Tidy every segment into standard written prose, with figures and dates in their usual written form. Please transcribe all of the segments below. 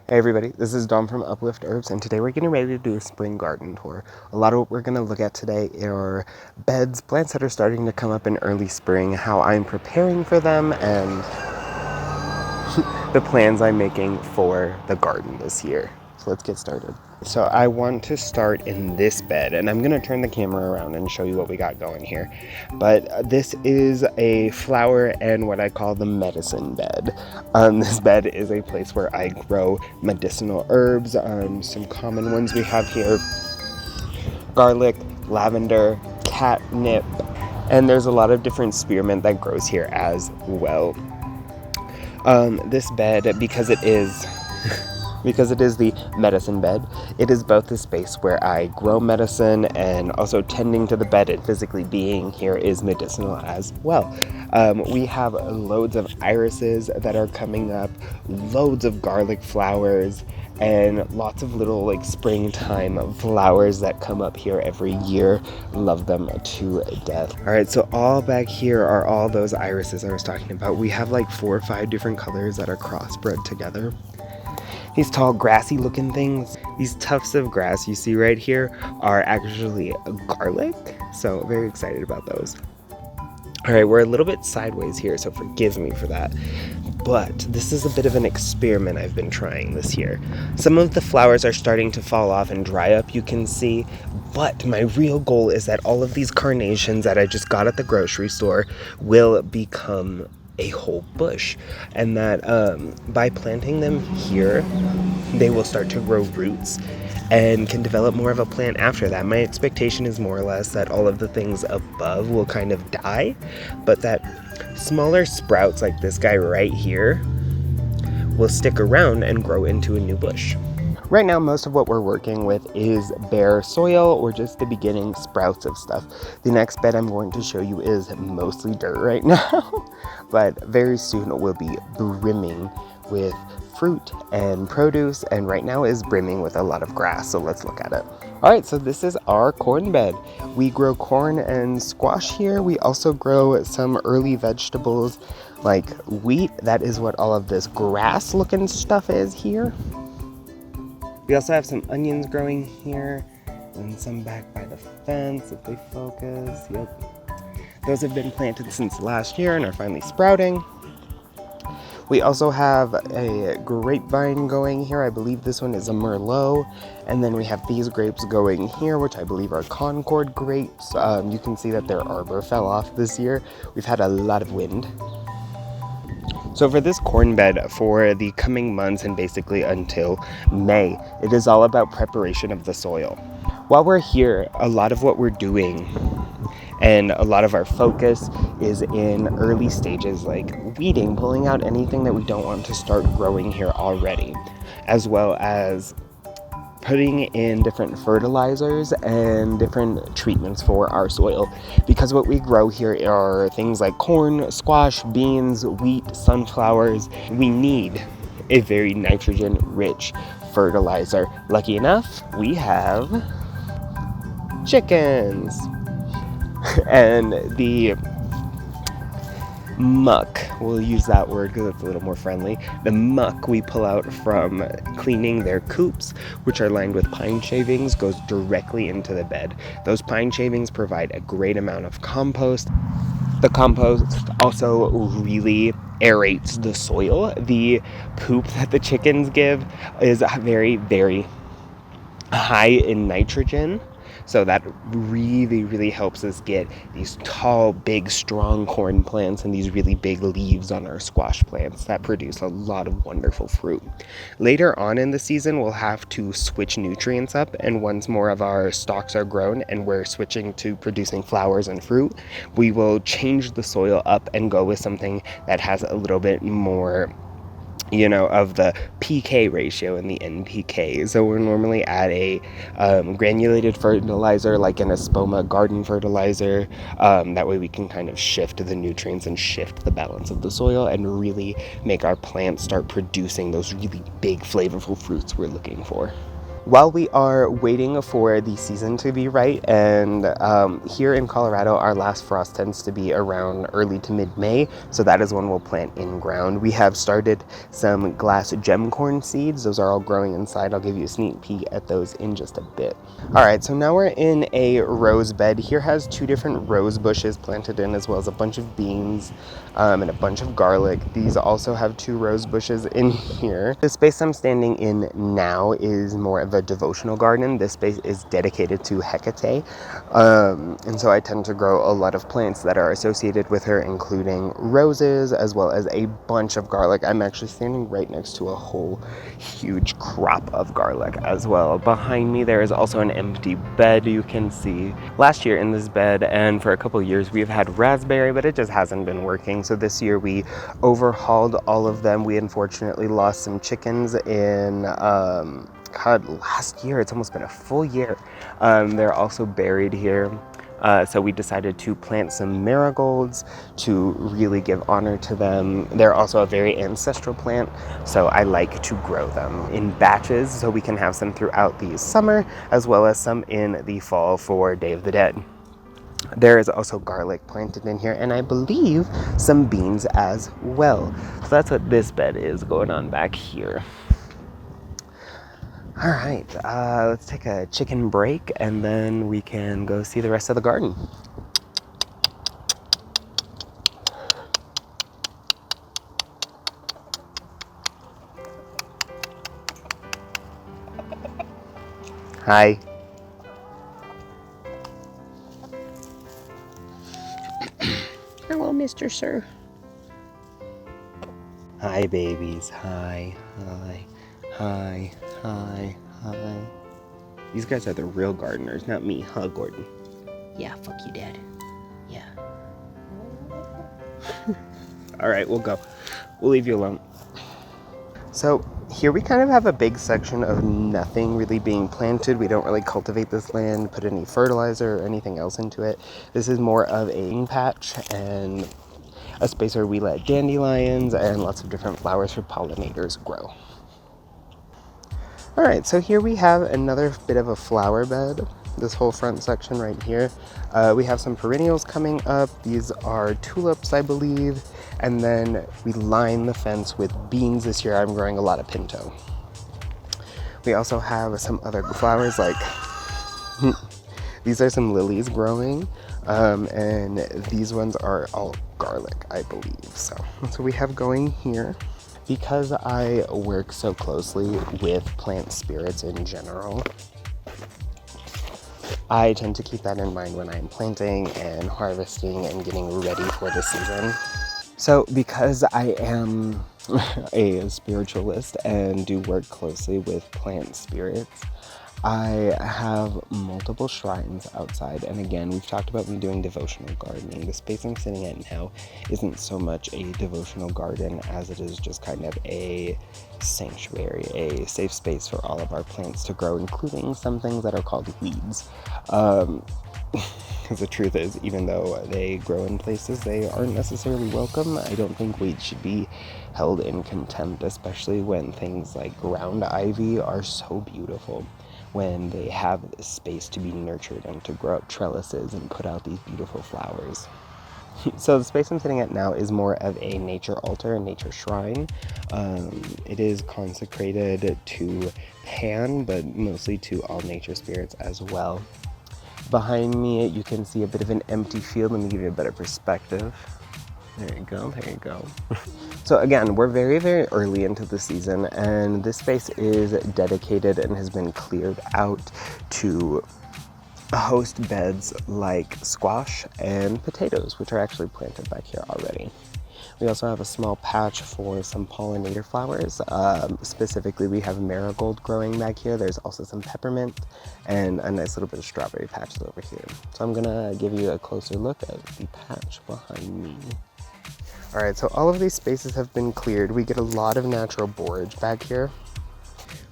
Hey everybody, this is Dom from Uplift Herbs, and today we're getting ready to do a spring garden tour. A lot of what we're going to look at today are beds, plants that are starting to come up in early spring, how I'm preparing for them, and the plans I'm making for the garden this year. So let's get started. So I want to start in this bed, and I'm going to turn the camera around and show you what we got going here. But this is a flower and what I call the medicine bed. This bed is a place where I grow medicinal herbs. Some common ones we have here: garlic, lavender, catnip, and there's a lot of different spearmint that grows here as well. This bed, because it is the medicine bed, it is both the space where I grow medicine, and also tending to the bed and physically being here is medicinal as well. We have loads of irises that are coming up, loads of garlic flowers, and lots of little springtime flowers that come up here every year. Love them to death. All right, so all back here are all those irises I was talking about. We have like 4 or 5 different colors that are crossbred together. These tall grassy looking things, these tufts of grass you see right here are actually garlic, so very excited about those. All right, we're a little bit sideways here, so forgive me for that. But this is a bit of an experiment I've been trying this year. Some of the flowers are starting to fall off and dry up, you can see, but my real goal is that all of these carnations that I just got at the grocery store will become a whole bush, and that by planting them here, they will start to grow roots and can develop more of a plant after that. My expectation is more or less that all of the things above will kind of die, but that smaller sprouts like this guy right here will stick around and grow into a new bush. Right now, most of what we're working with is bare soil or just the beginning sprouts of stuff. The next bed I'm going to show you is mostly dirt right now, but very soon it will be brimming with fruit and produce, and right now is brimming with a lot of grass, so let's look at it. All right, so this is our corn bed. We grow corn and squash here. We also grow some early vegetables like wheat. That is what all of this grass looking stuff is here. We also have some onions growing here, and some back by the fence if they focus. Yep. Those have been planted since last year and are finally sprouting. We also have a grapevine going here. I believe this one is a Merlot. And then we have these grapes going here, which I believe are Concord grapes. You can see that their arbor fell off this year. We've had a lot of wind. So for this corn bed for the coming months and basically until May, it is all about preparation of the soil. While we're here, a lot of what we're doing and a lot of our focus is in early stages like weeding, pulling out anything that we don't want to start growing here already, as well as putting in different fertilizers and different treatments for our soil, because what we grow here are things like corn, squash, beans, wheat, sunflowers. We need a very nitrogen rich fertilizer. Lucky enough, we have chickens. And the muck, we'll use that word because it's a little more friendly. The muck we pull out from cleaning their coops, which are lined with pine shavings, goes directly into the bed. Those pine shavings provide a great amount of compost. The compost also really aerates the soil. The poop that the chickens give is very, very high in nitrogen. So that really helps us get these tall, big, strong corn plants and these really big leaves on our squash plants that produce a lot of wonderful fruit. Later on in the season, we'll have to switch nutrients up, and once more of our stalks are grown and we're switching to producing flowers and fruit, we will change the soil up and go with something that has a little bit more of the pK ratio and the NPK. So we're normally at a granulated fertilizer like an Espoma garden fertilizer. That way we can kind of shift the nutrients and shift the balance of the soil and really make our plants start producing those really big flavorful fruits we're looking for. While we are waiting for the season to be right, and here in Colorado, our last frost tends to be around early to mid-May, so that is when we'll plant in ground. We have started some glass gem corn seeds. Those are all growing inside. I'll give you a sneak peek at those in just a bit. All right, so now we're in a rose bed. Here has 2 different rose bushes planted in, as well as a bunch of beans and a bunch of garlic. These also have 2 rose bushes in here. The space I'm standing in now is more of a devotional garden. This space is dedicated to Hecate, and so I tend to grow a lot of plants that are associated with her, including roses as well as a bunch of garlic. I'm actually standing right next to a whole huge crop of garlic as well. Behind me there is also an empty bed you can see. Last year in this bed and for a couple of years we've had raspberry, but it just hasn't been working. So this year we overhauled all of them. We unfortunately lost some chickens in last year. It's almost been a full year. They're also buried here. So we decided to plant some marigolds to really give honor to them. They're also a very ancestral plant, so I like to grow them in batches so we can have some throughout the summer as well as some in the fall for Day of the Dead. There is also garlic planted in here, and I believe some beans as well. So that's what this bed is going on back here. All right, let's take a chicken break and then we can go see the rest of the garden. Hi. Hello, Mr. Sir. Hi, babies. Hi, hi, hi, hi, hi. These guys are the real gardeners, not me, huh, Gordon? Yeah, fuck you, Dad. Yeah. All right, we'll go. We'll leave you alone. So here we kind of have a big section of nothing really being planted. We don't really cultivate this land, put any fertilizer or anything else into it. This is more of a patch and a space where we let dandelions and lots of different flowers for pollinators grow. All right, so here we have another bit of a flower bed. This whole front section right here. We have some perennials coming up. These are tulips, I believe. And then we line the fence with beans. This year I'm growing a lot of pinto. We also have some other flowers like, these are some lilies growing. And these ones are all garlic, I believe. So that's what we have going here. Because I work so closely with plant spirits in general, I tend to keep that in mind when I'm planting and harvesting and getting ready for the season. So because I am a spiritualist and do work closely with plant spirits, I have multiple shrines outside, and again, we've talked about me doing devotional gardening. The space I'm sitting at now isn't so much a devotional garden as it is just kind of a sanctuary, a safe space for all of our plants to grow, including some things that are called weeds. Because the truth is, even though they grow in places they aren't necessarily welcome, I don't think weeds should be held in contempt, especially when things like ground ivy are so beautiful, when they have space to be nurtured and to grow up trellises and put out these beautiful flowers. So the space I'm sitting at now is more of a nature altar, a nature shrine. It is consecrated to Pan, but mostly to all nature spirits as well. Behind me, you can see a bit of an empty field. Let me give you a better perspective. There you go, there you go. So again, we're very, very early into the season, and this space is dedicated and has been cleared out to host beds like squash and potatoes, which are actually planted back here already. We also have a small patch for some pollinator flowers. Specifically, we have marigold growing back here. There's also some peppermint and a nice little bit of strawberry patches over here. So I'm gonna give you a closer look at the patch behind me. All right, so all of these spaces have been cleared. We get a lot of natural borage back here.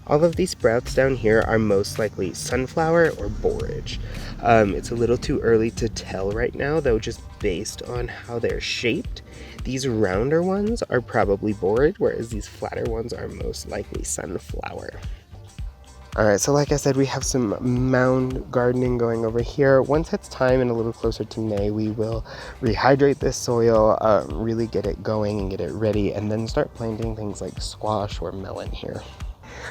All of these sprouts down here are most likely sunflower or borage. It's a little too early to tell right now, though, just based on how they're shaped. These rounder ones are probably borage, whereas these flatter ones are most likely sunflower. Alright, so like I said, we have some mound gardening going over here. Once it's time and a little closer to May, we will rehydrate this soil, really get it going and get it ready, and then start planting things like squash or melon here.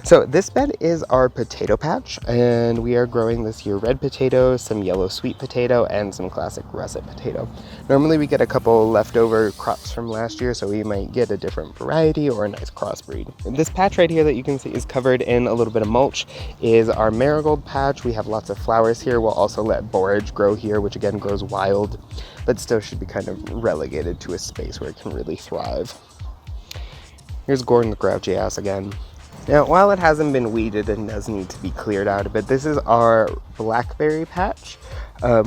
So this bed is our potato patch, and we are growing this year red potato, some yellow sweet potato, and some classic russet potato. Normally we get a couple leftover crops from last year, so we might get a different variety or a nice crossbreed. This patch right here that you can see is covered in a little bit of mulch is our marigold patch. We have lots of flowers here. We'll also let borage grow here, which again grows wild, but still should be kind of relegated to a space where it can really thrive. Here's Gordon's grouchy ass again. Now, while it hasn't been weeded and does need to be cleared out a bit, this is our blackberry patch.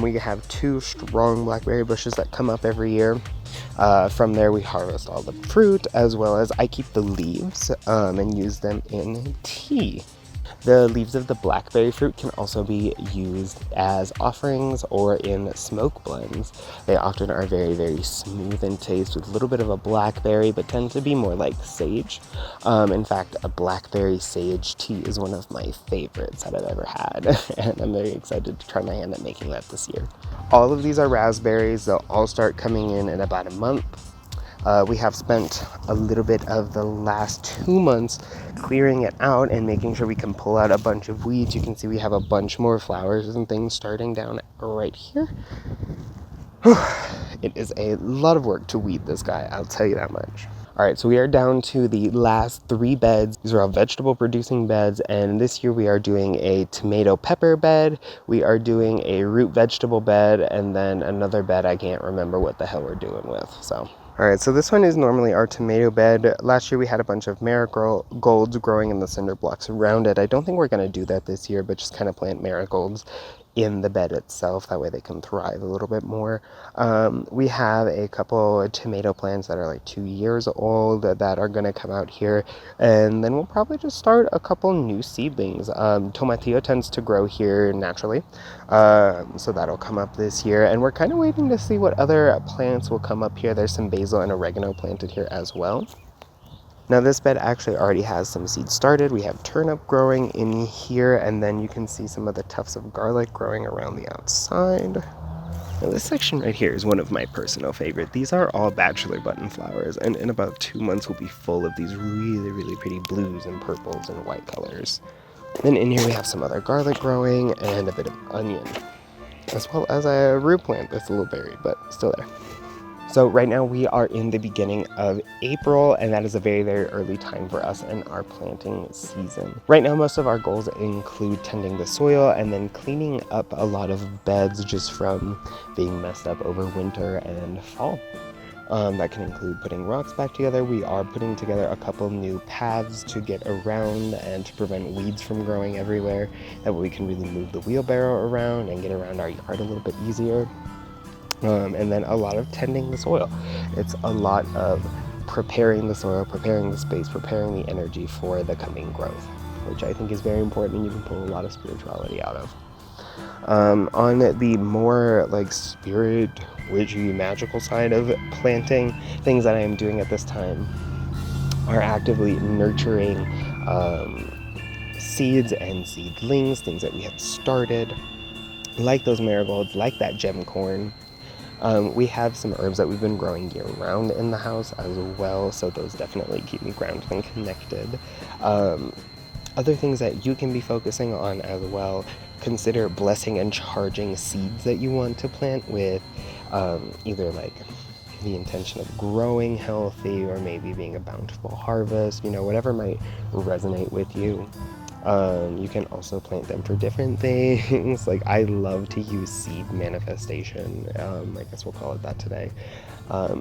We have 2 strong blackberry bushes that come up every year. From there we harvest all the fruit, as well as I keep the leaves and use them in tea. The leaves of the blackberry fruit can also be used as offerings or in smoke blends. They often are very, very smooth in taste with a little bit of a blackberry, but tend to be more like sage. In fact, a blackberry sage tea is one of my favorites that I've ever had, and I'm very excited to try my hand at making that this year. All of these are raspberries. They'll all start coming in about a month. We have spent a little bit of the last 2 months clearing it out and making sure we can pull out a bunch of weeds. You can see we have a bunch more flowers and things starting down right here. It is a lot of work to weed this guy, I'll tell you that much. Alright, so we are down to the last 3 beds. These are all vegetable producing beds, and this year we are doing a tomato pepper bed, we are doing a root vegetable bed, and then another bed I can't remember what the hell we're doing with, so. Alright, so this one is normally our tomato bed. Last year we had a bunch of marigolds growing in the cinder blocks around it. I don't think we're going to do that this year, but just kind of plant marigolds in the bed itself. That way they can thrive a little bit more. We have a couple of tomato plants that are like 2 years old that are going to come out here. And then we'll probably just start a couple new seedlings. Tomatillo tends to grow here naturally. So that'll come up this year. And we're kind of waiting to see what other plants will come up here. There's some basil and oregano planted here as well. Now this bed actually already has some seeds started. We have turnip growing in here, and then you can see some of the tufts of garlic growing around the outside. Now this section right here is one of my personal favorite. These are all bachelor button flowers, and in about 2 months we'll be full of these really, really pretty blues and purples and white colors. Then in here we have some other garlic growing and a bit of onion, as well as a root plant that's a little buried, but still there. So right now we are in the beginning of April, and that is a very, very early time for us in our planting season. Right now most of our goals include tending the soil and then cleaning up a lot of beds just from being messed up over winter and fall. That can include putting rocks back together. We are putting together a couple new paths to get around and to prevent weeds from growing everywhere. That way we can really move the wheelbarrow around and get around our yard a little bit easier. And then a lot of tending the soil. It's a lot of preparing the soil, preparing the space, preparing the energy for the coming growth, which I think is very important and you can pull a lot of spirituality out of. On the more like spirit, witchy, magical side of planting, things that I am doing at this time are actively nurturing seeds and seedlings, things that we have started, like those marigolds, like that gem corn. We have some herbs that we've been growing year-round in the house as well, so those definitely keep me grounded and connected. Other things that you can be focusing on as well, consider blessing and charging seeds that you want to plant with either like the intention of growing healthy or maybe being a bountiful harvest, whatever might resonate with you. You can also plant them for different things. Like I love to use seed manifestation, I guess we'll call it that today,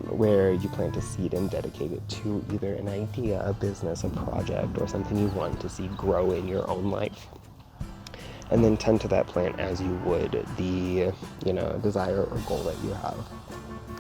where you plant a seed and dedicate it to either an idea, a business, a project, or something you want to see grow in your own life. And then tend to that plant as you would the, desire or goal that you have.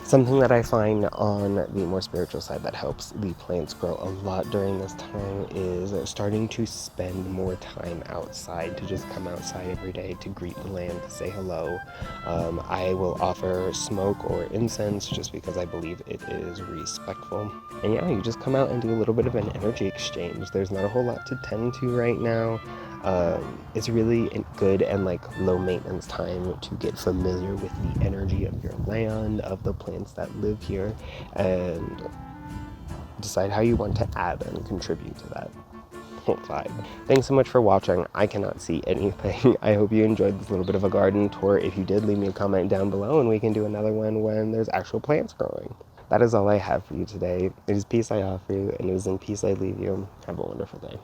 Something that I find on the more spiritual side that helps the plants grow a lot during this time is starting to spend more time outside, to just come outside every day, to greet the land, to say hello. I will offer smoke or incense just because I believe it is respectful. And yeah, you just come out and do a little bit of an energy exchange. There's not a whole lot to tend to right now. It's really a good and like low maintenance time to get familiar with the energy of your land, of the plants that live here, and decide how you want to add and contribute to that whole vibe. Thanks so much for watching. I cannot see anything. I hope you enjoyed this little bit of a garden tour. If you did, leave me a comment down below and we can do another one when there's actual plants growing. That is all I have for you today. It is peace I offer you, and it is in peace I leave you. Have a wonderful day.